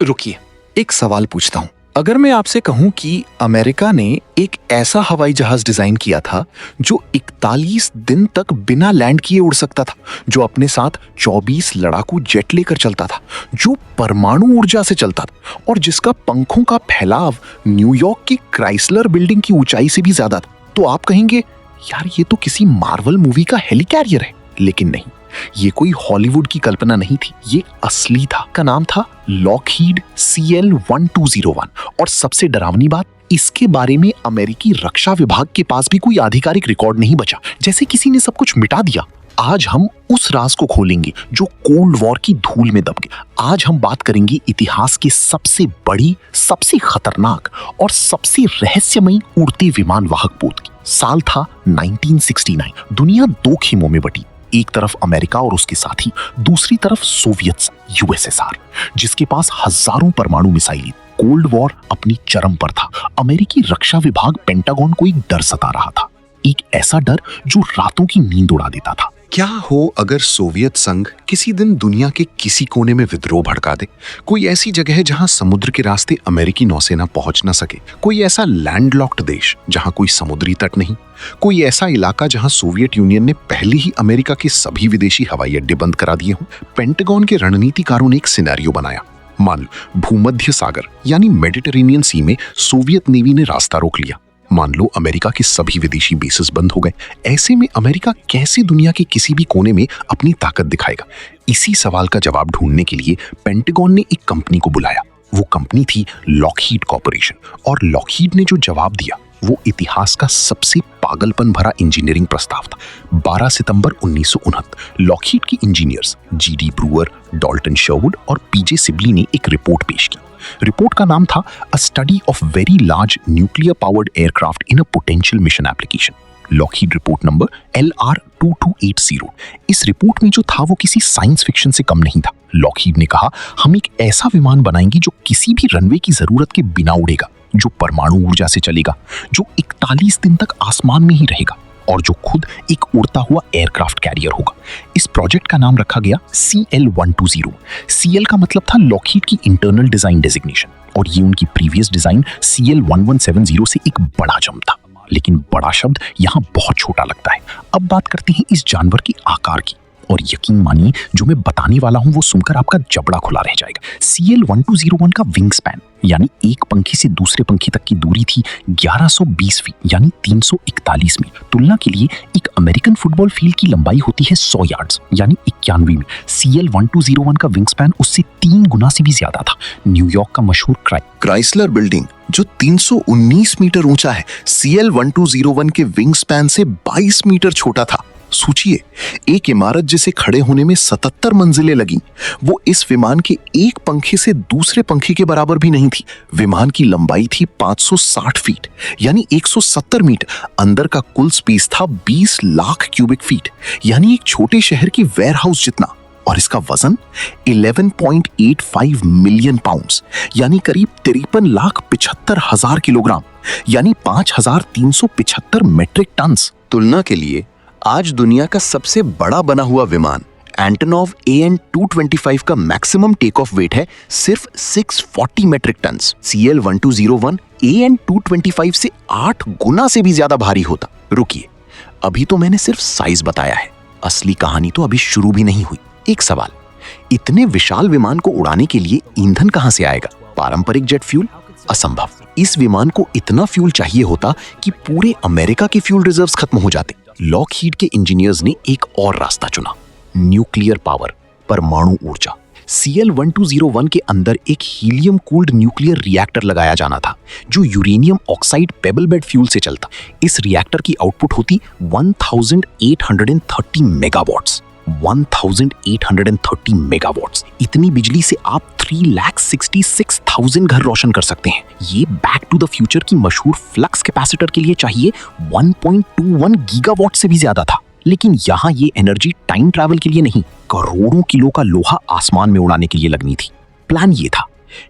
रुकिए, एक सवाल पूछता हूं। अगर मैं आपसे कहूं कि अमेरिका ने एक ऐसा हवाई जहाज डिजाइन किया था जो 41 दिन तक बिना लैंड किए उड़ सकता था, जो अपने साथ 24 लड़ाकू जेट लेकर चलता था, जो परमाणु ऊर्जा से चलता था और जिसका पंखों का फैलाव न्यूयॉर्क की क्राइसलर बिल्डिंग की ऊंचाई से भी ज्यादा था, तो आप कहेंगे यार ये तो किसी मार्वल मूवी का हेलिकैरियर है। लेकिन नहीं, ये कोई हॉलीवुड की कल्पना नहीं थी, ये असली था। का नाम था लॉकहीड CL-1201 और सबसे डरावनी बात, इसके बारे में अमेरिकी रक्षा विभाग के पास भी कोई आधिकारिक रिकॉर्ड नहीं बचा, जैसे किसी ने सब कुछ मिटा दिया। आज हम उस राज को खोलेंगे जो कोल्ड वॉर की धूल में दब गया। आज हम बात करेंगे इतिहास की सबसे बड़ी, सबसे खतरनाक और सबसे रहस्यमयी उड़ते विमान वाहक पोत की। साल था 1969। दुनिया दो खेमों में बटी, एक तरफ अमेरिका और उसके साथी, दूसरी तरफ सोवियत USSR, जिसके पास हजारों परमाणु मिसाइल। कोल्ड वॉर अपनी चरम पर था। अमेरिकी रक्षा विभाग पेंटागन को एक डर सता रहा था, एक ऐसा डर जो रातों की नींद उड़ा देता था। क्या हो अगर सोवियत संघ किसी दिन दुनिया के किसी कोने में विद्रोह भड़का दे? कोई ऐसी जगह है जहां समुद्र के रास्ते अमेरिकी नौसेना पहुंच न सके, कोई ऐसा लैंडलॉक्ड देश जहां कोई समुद्री तट नहीं, कोई ऐसा इलाका जहां सोवियत यूनियन ने पहले ही अमेरिका के सभी विदेशी हवाई अड्डे बंद करा दिए हों। पेंटागन के रणनीतिकारों ने एक सिनेरियो बनाया। मान लो भूमध्य सागर यानी मेडिटेरेनियन सी में सोवियत नेवी ने रास्ता रोक लिया। मान लो अमेरिका के सभी विदेशी बेसेस बंद हो गए। ऐसे में अमेरिका कैसे दुनिया के किसी भी कोने में अपनी ताकत दिखाएगा? इसी सवाल का जवाब ढूंढने के लिए पेंटागन ने एक कंपनी को बुलाया। वो कंपनी थी लॉकहीड कॉर्पोरेशन। और लॉकहीड ने जो जवाब दिया वो इतिहास का सबसे पागलपन भरा इंजीनियरिंग प्रस्ताव था। 12 सितंबर 1969 लॉकहीड के इंजीनियर्स GD ब्रूअर, डॉल्टन शर्वुड और PJ सिबली ने एक रिपोर्ट पेश की। रिपोर्ट का नाम था अ study of very large nuclear powered aircraft in a potential mission application. Lockheed report number LR-2280। इस रिपोर्ट में जो था वो किसी साइंस फिक्शन से कम नहीं था। लॉकहीड ने कहा, हम एक ऐसा विमान बनाएंगे जो किसी भी रनवे की जरूरत के बिना उड़ेगा, जो परमाणु ऊर्जा से चलेगा, जो 41 दिन तक आसमान में ही रहेगा और जो खुद एक उड़ता हुआ एयरक्राफ्ट कैरियर होगा। इस प्रोजेक्ट का नाम रखा गया CL-120। CL का मतलब था लॉकहीड की इंटरनल डिजाइन डेजिग्नेशन और ये उनकी प्रीवियस डिजाइन CL-1170 से एक बड़ा जम था। लेकिन बड़ा शब्द यहाँ बहुत छोटा लगता है। अब बात करते हैं इस जानवर के आकार की, और यकीन मानिए जो मैं बताने वाला हूं वो सुनकर आपका जबड़ा खुला रह जाएगा। CL-1201 का विंग स्पैन यानी एक पंखी से दूसरे पंखी तक की दूरी थी 1120 फीट यानी 341 मीटर। तुलना के लिए एक अमेरिकन फुटबॉल फील्ड की लंबाई होती है 100 यार्ड्स यानी 91 मीटर। CL-1201 का विंग स्पैन उससे 3 गुना से भी ज्यादा था। न्यूयॉर्क का मशहूर क्राइसलर बिल्डिंग जो 319 मीटर ऊंचा है, CL-1201 के विंग स्पैन से 22 मीटर छोटा था। सोचिए, एक इमारत जिसे खड़े होने में 77 मंजिलें लगी, वो इस विमान के एक पंखे से दूसरे पंखे के बराबर भी नहीं थी। विमान की लंबाई थी 560 फीट यानी 170 मीटर। अंदर का कुल स्पेस था 20 लाख क्यूबिक फीट यानी एक छोटे शहर की वेयरहाउस जितना। और इसका वजन 11.85 मिलियन पाउंड्स यानी करीब 53,75,000 किलोग्राम यानी 5,375 मेट्रिक टन। तुलना के लिए आज दुनिया का सबसे बड़ा बना हुआ विमान एंटोनोव AN-225 का मैक्सिमम टेक ऑफ वेट है सिर्फ 640 मेट्रिक टन। CL-1201 AN-225 से 8 गुना से भी ज्यादा भारी होता। रुकिए, अभी तो मैंने सिर्फ साइज बताया है, असली कहानी तो अभी शुरू भी नहीं हुई। एक सवाल, इतने विशाल विमान को उड़ाने के लिए ईंधन कहां से आएगा? पारंपरिक जेट फ्यूल? असंभव। इस विमान को इतना फ्यूल चाहिए होता कि पूरे अमेरिका के फ्यूल रिजर्व्स खत्म हो जाते। लॉकहीड के इंजीनियर्स ने एक और रास्ता चुना, न्यूक्लियर पावर, परमाणु ऊर्जा। CL-1201 के अंदर एक हीलियम कूल्ड न्यूक्लियर रिएक्टर लगाया जाना था जो uranium oxide payable bed fuel से चलता। इस रिएक्टर की आउटपुट होती 1830 मेगावाट्स। 1830 मेगावाट्स। इतनी बिजली से आप 3,66,000 घर रोशन कर सकते हैं। ये बैक टू द फ्यूचर की मशहूर फ्लक्स कैपेसिटर के लिए चाहिए 1.21 गीगावाट से भी ज्यादा था। लेकिन यहाँ ये एनर्जी टाइम ट्रैवल के लिए नहीं, करोड़ों किलो का लोहा आसमान में उड़ाने के लिए लगनी थी। प्लान ये था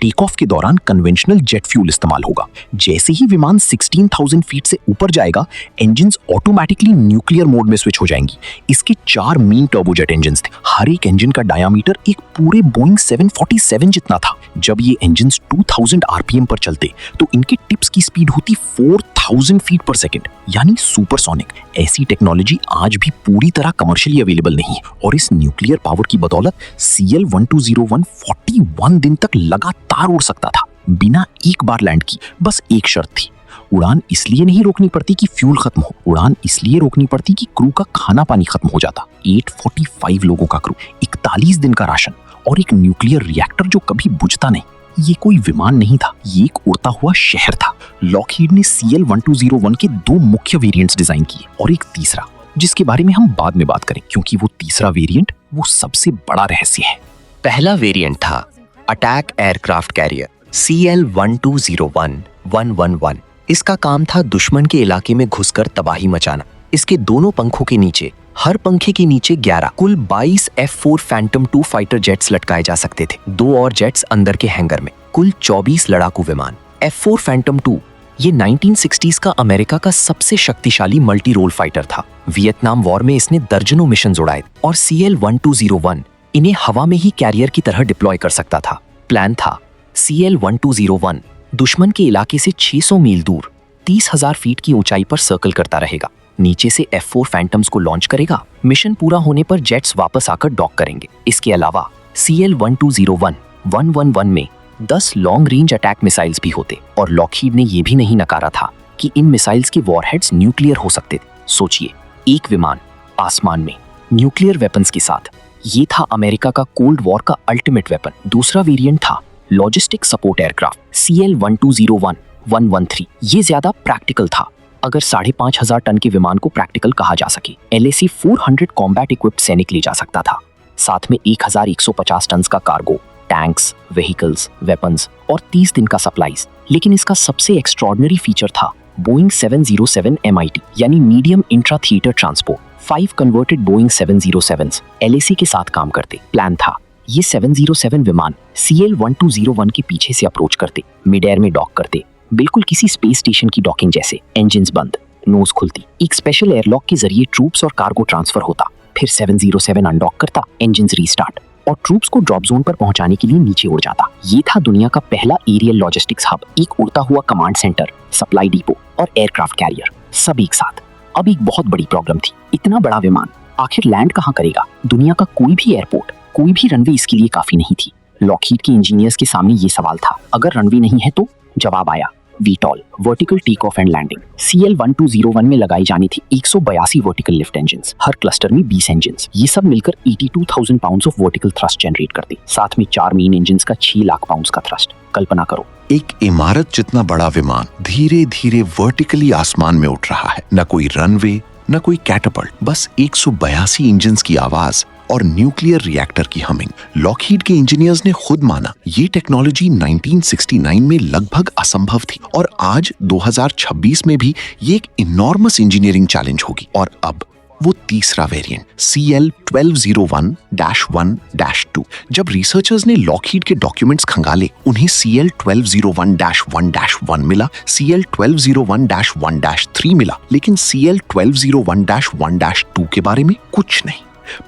टेक ऑफ के दौरान कन्वेंशनल जेट फ्यूल इस्तेमाल होगा। जैसे ही विमान 16,000 फीट से ऊपर जाएगा, इंजन्स ऑटोमेटिकली न्यूक्लियर मोड में स्विच हो जाएंगी। इसके 4 मेन टर्बोजेट इंजन्स थे। हर एक इंजन का डायामीटर एक पूरे बोइंग 747 जितना था। जब ये इंजन्स 2000 आरपीएम पर चलते तो इनके टिप्स की स्पीड होती 4000 फीट पर सेकंड, यानी सुपरसोनिक। ऐसी टेक्नोलॉजी आज भी पूरी तरह कमर्शियली अवेलेबल नहीं है और इस न्यूक्लियर पावर की बदौलत CL-1201 41 दिन तक लगातार उड़ सकता था बिना एक बार लैंड की। बस एक शर्त थी, उड़ान इसलिए नहीं रोकनी पड़ती कि फ्यूल खत्म हो, उड़ान इसलिए रोकनी पड़ती कि क्रू का खाना पानी खत्म हो जाता। 845 लोगों का क्रू, 41 दिन का राशन और एक न्यूक्लियर रिएक्टर जो कभी बुझता नहीं। ये कोई विमान नहीं था, ये एक उड़ता हुआ शहर था। लॉकहीड ने CL-1201 के 2 मुख्य वेरिएंट्स डिजाइन किए और एक तीसरा, जिसके बारे में हम बाद में बात करें, क्योंकि वो तीसरा वेरिएंट वो सबसे बड़ा रहस्य है। पहला वेरिएंट था अटैक एयरक्राफ्ट कैरियर CL-1201-111। इसका काम था दुश्मन के इलाके में घुसकर तबाही मचाना। इसके दोनों पंखों के नीचे, हर पंखे के नीचे 11 कुल 22 F-4 फैंटम 2 फाइटर जेट्स लटकाए जा सकते थे। 2 और जेट्स अंदर के हैंगर में। कुल 24 लड़ाकू विमान। F-4 फैंटम 2 ये 1960s का अमेरिका का सबसे शक्तिशाली मल्टी रोल फाइटर था। वियतनाम वॉर में इसने दर्जनों मिशन उड़ाए और CL-1201 इन्हें हवा में ही कैरियर की तरह डिप्लॉय कर सकता था। प्लान था CL-1201 दुश्मन के इलाके से 600 मील दूर 30,000 फीट की ऊंचाई पर सर्कल करता रहेगा। नीचे से F-4 फैंटम्स को लॉन्च करेगा। मिशन पूरा होने पर जेट्स वापस आकर डॉक करेंगे। इसके अलावा CL-1201-111 में 10 लॉन्ग रेंज अटैक मिसाइल्स भी होते और लॉकहीड ने यह भी नहीं नकारा था कि इन मिसाइल्स के वॉरहेड्स न्यूक्लियर हो सकते थे। सोचिए, एक विमान आसमान में न्यूक्लियर वेपन्स के साथ। ये था अमेरिका का कोल्ड वॉर का अल्टीमेट वेपन। दूसरा वेरिएंट था लॉजिस्टिक सपोर्ट एयरक्राफ्ट CL-1201-113। ये ज्यादा प्रैक्टिकल था, अगर 5,500 टन के विमान को प्रैक्टिकल कहा जा सके। LAC-400 कॉम्बैट इक्विप्ड सैनिक ले जा सकता था, साथ में 1150 टन का कार्गो, टैंक्स, व्हीकल्स, वेपन्स और 30 दिन का सप्लाईज। लेकिन इसका सबसे एक्स्ट्रॉर्डिनरी फीचर था बोइंग 707 MIT यानी medium intra theatre transport. 5 converted Boeing 707s LAC के साथ काम करते। प्लान था ये 707 विमान CL-1201 के पीछे से अप्रोच करते, मिड एयर में डॉक करते, बिल्कुल किसी स्पेस स्टेशन की डॉकिंग जैसे। इंजन्स बंद, नोज खुलती, एक स्पेशल एयरलॉक के जरिए ट्रूप्स और कार्गो ट्रांसफर होता। फिर 707 अनडॉक करता, इंजन्स रीस्टार्ट और ट्रूप्स को ड्रॉप जोन पर पहुंचाने के लिए नीचे उड़ जाता। ये था दुनिया का पहला एरियल लॉजिस्टिक्स हब, एक उड़ता हुआ कमांड सेंटर, सप्लाई डिपो और एयरक्राफ्ट कैरियर सब एक साथ। अब एक बहुत बड़ी प्रॉब्लम थी, इतना बड़ा विमान आखिर लैंड कहां करेगा? दुनिया का कोई भी एयरपोर्ट, कोई भी रनवे इसके लिए काफी नहीं थी। लॉकहीड के इंजीनियर्स के सामने ये सवाल था, अगर रनवे नहीं है तो? जवाब आया, VTOL, vertical take off and landing. CL-1201 में लगाई जानी थी 182 वर्टिकल लिफ्ट इंजन्स, हर क्लस्टर में 20 इंजन्स। ये सब मिलकर 82,000 pounds of vertical thrust generate करते, साथ में 4 मेन इंजन्स का 6 लाख पाउंड्स का थ्रस्ट। कल्पना करो, एक इमारत जितना बड़ा विमान धीरे धीरे वर्टिकली आसमान में उठ रहा है। न कोई रनवे, न कोई कैटapult, बस 182 इंजन्स की आवाज और न्यूक्लियर रिएक्टर की हमिंग। लॉकहीड के इंजीनियर्स ने खुद माना ये टेक्नोलॉजी 1969 में लगभग असंभव थी और आज 2026 में भी ये एक इनॉर्मस इंजीनियरिंग चैलेंज होगी। और अब वो तीसरा वेरिएंट CL-1201-1-2। जब रिसर्चर्स ने लॉकहीड के डॉक्यूमेंट्स खंगाले, उन्हें CL-1201-1-1 मिला, CL-1201-1-3 मिला, लेकिन CL-1201-1-2 के बारे में कुछ नहीं,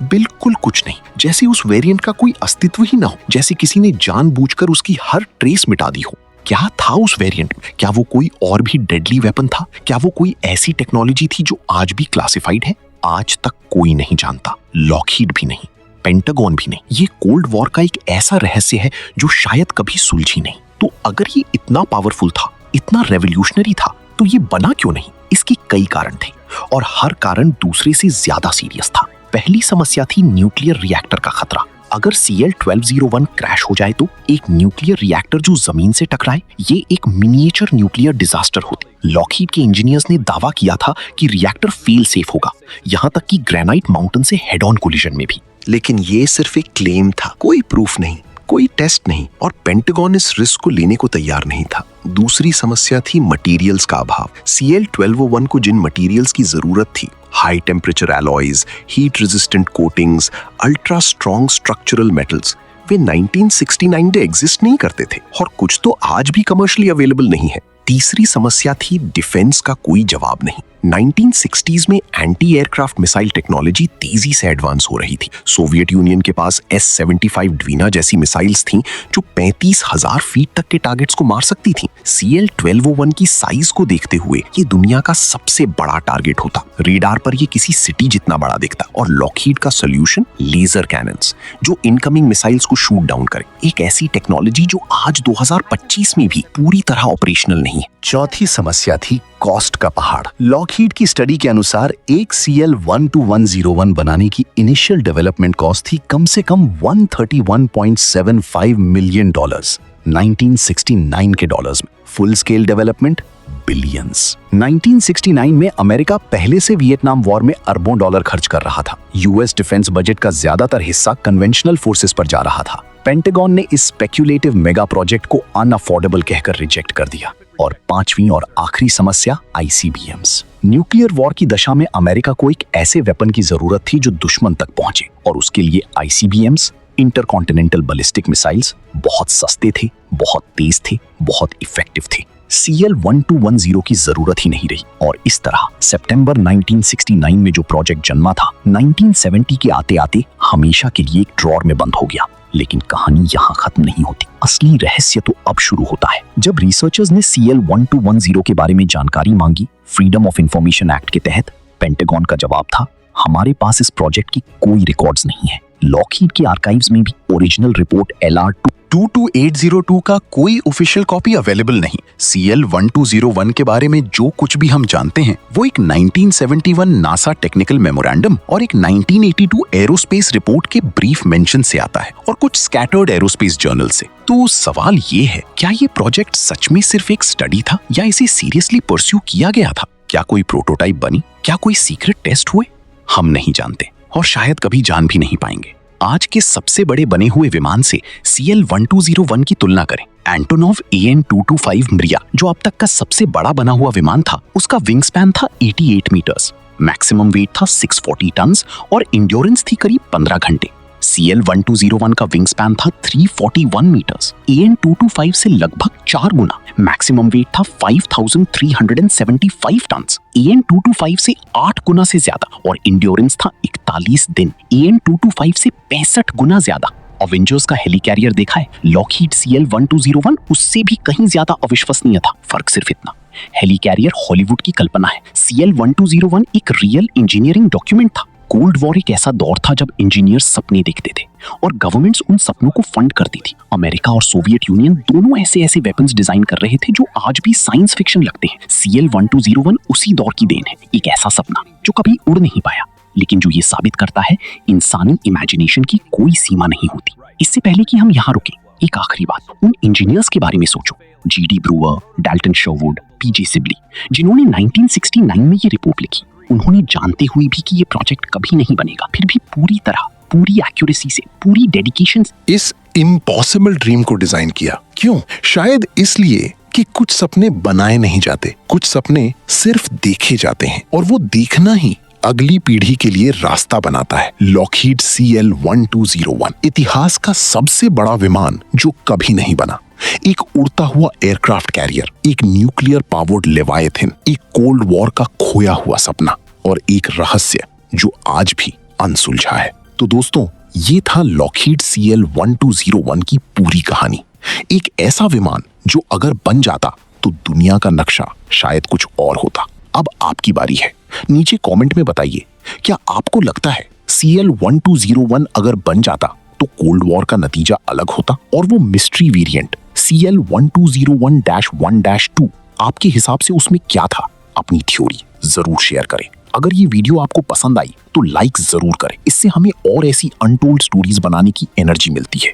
बिल्कुल कुछ नहीं। जैसे उस वेरिएंट का कोई अस्तित्व ही ना हो, जैसे किसी ने जानबूझकर उसकी हर ट्रेस मिटा दी हो। क्या था उस वेरिएंट में? क्या वो कोई और भी डेडली वेपन था? क्या वो कोई ऐसी टेक्नोलॉजी थी जो आज भी क्लासिफाइड है? आज तक कोई नहीं जानता, लॉकहीड भी नहीं, पेंटागन भी नहीं। ये कोल्ड वॉर का एक ऐसा रहस्य है जो शायद कभी सुलझी नहीं। तो अगर ये इतना पावरफुल था, इतना रेवोल्यूशनरी था, तो ये बना क्यों नहीं? इसके कई कारण थे और हर कारण दूसरे से ज्यादा सीरियस था। पहली समस्या थी न्यूक्लियर रिएक्टर का खतरा। अगर CL-1201 क्रैश हो जाए तो एक न्यूक्लियर रिएक्टर जो जमीन से टकराए, ये एक मिनिएचर न्यूक्लियर डिजास्टर होती। लॉकहीड के इंजीनियर्स ने दावा किया था कि रिएक्टर फेल सेफ होगा, यहां तक कि ग्रेनाइट माउंटेन से हेड ऑन कोलिजन में भी। लेकिन ये सिर्फ एक क्लेम था, कोई प्रूफ नहीं, कोई टेस्ट नहीं, और पेंटागन इस रिस्क को लेने को तैयार नहीं था। दूसरी समस्या थी मटेरियल्स का अभाव। CL-1201 को जिन मटेरियल्स की जरूरत थी, high temperature alloys, heat resistant coatings, ultra strong structural metals, वे 1969 में एग्जिस्ट नहीं करते थे और कुछ तो आज भी कमर्शियली अवेलेबल नहीं है। तीसरी समस्या थी डिफेंस का कोई जवाब नहीं। 1960s में एंटी एयरक्राफ्ट मिसाइल टेक्नोलॉजी तेजी से एडवांस हो रही थी। सोवियत यूनियन के पास S-75 ड्वीना जैसी मिसाइल्स थीं जो 35,000 फीट तक के टारगेट्स को मार सकती थीं। CL-1201 की साइज को देखते हुए ये दुनिया का सबसे बड़ा टारगेट होता। रेडार पर ये किसी सिटी जितना बड़ा दिखता और लॉकहीड का सोल्यूशन लेजर कैनन्स जो इनकमिंग मिसाइल्स को शूट डाउन करे। एक ऐसी टेक्नोलॉजी जो आज 2025 में भी पूरी तरह ऑपरेशनल नहीं है। चौथी समस्या थी कॉस्ट का पहाड़। लॉकहीड की स्टडी के अनुसार एक CL-12101 बनाने की इनिशियल डेवलपमेंट कॉस्ट थी कम से कम $131.75 मिलियन 1969 के डॉलर्स में। Full scale development billions. 1969 में अमेरिका पहले से वियतनाम वॉर में अरबों डॉलर खर्च कर रहा था। यूएस डिफेंस बजट का ज्यादातर हिस्सा कन्वेंशनल फोर्सेस पर जा रहा था। पेंटागन ने इस स्पेक्युलेटिव मेगा प्रोजेक्ट को अनअफोर्डेबल कहकर रिजेक्ट कर दिया। और पांचवी और आखिरी समस्या ICBMs। न्यूक्लियर वॉर की दशा में अमेरिका को एक ऐसे वेपन की जरूरत थी जो दुश्मन तक पहुंचे और उसके लिए ICBMs इंटरकॉन्टिनेंटल बैलिस्टिक मिसाइल्स बहुत सस्ते थे, बहुत तेज थे, बहुत इफेक्टिव थे। CL-1210 की जरूरत ही नहीं रही और इस तरह सितंबर 1969 में जो प्रोजेक्ट जन्मा था 1970 के आते आते हमेशा के लिए एक ड्रॉर में बंद हो गया। लेकिन कहानी यहाँ खत्म नहीं होती। असली रहस्य तो अब शुरू होता है। जब रिसर्चर्स ने CL-1210 के बारे में जानकारी मांगी फ्रीडम ऑफ इंफॉर्मेशन एक्ट के तहत, पेंटागन का जवाब था हमारे पास इस प्रोजेक्ट की कोई रिकॉर्ड्स नहीं है। लॉकहीड के आर्काइव्स में भी ओरिजिनल रिपोर्ट LR-22802 का कोई ऑफिशियल कॉपी अवेलेबल नहीं। CL-1201 के बारे में जो कुछ भी हम जानते हैं वो एक 1971 नासा टेक्निकल मेमोरेंडम और एक 1982 एरोस्पेस रिपोर्ट के ब्रीफ मेंशन से आता है और कुछ स्कैटर्ड एरोस्पेस जर्नल से। तो सवाल ये है, क्या ये प्रोजेक्ट सच में सिर्फ एक स्टडी था या इसे सीरियसली परस्यू किया गया था? क्या कोई प्रोटोटाइप बनी? क्या कोई सीक्रेट टेस्ट हुए? हम नहीं जानते और शायद कभी जान भी नहीं पाएंगे। आज के सबसे बड़े बने हुए विमान से CL-1201 की तुलना करें। एंटोनोव AN-225 मिरिया जो अब तक का सबसे बड़ा बना हुआ विमान था, उसका विंग स्पैन था 88 मीटर्स, मैक्सिमम वेट था 640 टन्स और इंड्योरेंस थी करीब 15 घंटे। CL-1201 का विंग स्पैन था 341 मीटर्स, AN-225 से लगभग 4 गुना, मैक्सिमम वेट था 5375 टन्स, AN-225 से 8 गुना से ज्यादा और इंड्योरेंस था 41 दिन, AN-225 से 65 गुना ज्यादा। अवेंजर्स का हेलिकैरियर देखा है? लॉकहीड CL-1201 उससे भी कहीं ज्यादा अविश्वसनीय था। फर्क सिर्फ इतना, हेलिकैरियर हॉलीवुड की कल्पना है, CL-1201 एक रियल इंजीनियरिंग डॉक्यूमेंट था। कोल्ड वॉर एक ऐसा दौर था जब इंजीनियर्स सपने देखते थे और गवर्नमेंट्स उन सपनों को फंड करती थी। अमेरिका और सोवियत यूनियन दोनों ऐसे वेपन्स डिजाइन कर रहे थे जो आज भी साइंस फिक्शन लगते हैं। CL-1201 उसी दौर की देन है, एक ऐसा सपना जो कभी उड़ नहीं पाया, लेकिन जो ये साबित करता है इंसानी इमेजिनेशन की कोई सीमा नहीं होती। इससे पहले कि हम यहाँ रुके, एक आखिरी बात, उन इंजीनियर्स के बारे में सोचो, G.D. Breuer, Dalton शर्वुड, P.J. Sibley, जिन्होंने 1969 में ये रिपोर्ट लिखी। उन्होंने जानते हुए भी कि ये प्रोजेक्ट कभी नहीं बनेगा, फिर भी पूरी तरह, पूरी एक्यूरेसी से, पूरी डेडिकेशन से इस इम्पॉसिबल ड्रीम को डिजाइन किया। क्यों? शायद इसलिए कि कुछ सपने बनाए नहीं जाते, कुछ सपने सिर्फ देखे जाते हैं और वो देखना ही अगली पीढ़ी के लिए रास्ता बनाता है। लॉकहीड CL-1201 इतिहास का सबसे बड़ा विमान जो कभी नहीं बना, एक उड़ता हुआ एयरक्राफ्ट कैरियर, एक न्यूक्लियर पावर्ड लेवायथिन, एक कोल्ड वॉर का खोया हुआ सपना और एक रहस्य जो आज भी अनसुलझा है। तो दोस्तों, ये था लॉकहीड CL-1201 की पूरी कहानी। एक ऐसा विमान जो अगर बन जाता तो दुनिया का नक्शा शायद कुछ और होता। अब आपकी बारी है, नीचे कमेंट में बताइए, क्या आपको लगता है CL-1201 अगर बन जाता तो कोल्ड वॉर का नतीजा अलग होता और वो मिस्ट्री वेरिएंट CL-1201-1-2 आपके हिसाब से उसमें क्या था? अपनी थ्योरी जरूर शेयर करें। अगर ये वीडियो आपको पसंद आई तो लाइक जरूर करें, इससे हमें और ऐसी अनटोल्ड स्टोरीज बनाने की एनर्जी मिलती है।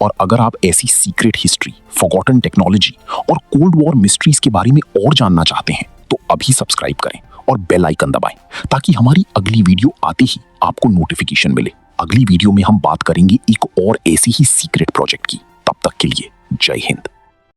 और अगर आप ऐसी सीक्रेट हिस्ट्री, फॉरगॉटन टेक्नोलॉजी और कोल्ड वॉर मिस्ट्रीज के बारे में और जानना चाहते हैं तो अभी सब्सक्राइब करें और बेल आइकन दबाएं ताकि हमारी अगली वीडियो आते ही आपको नोटिफिकेशन मिले। अगली वीडियो में हम बात करेंगे एक और ऐसी ही सीक्रेट प्रोजेक्ट की। तब तक के लिए जय हिंद।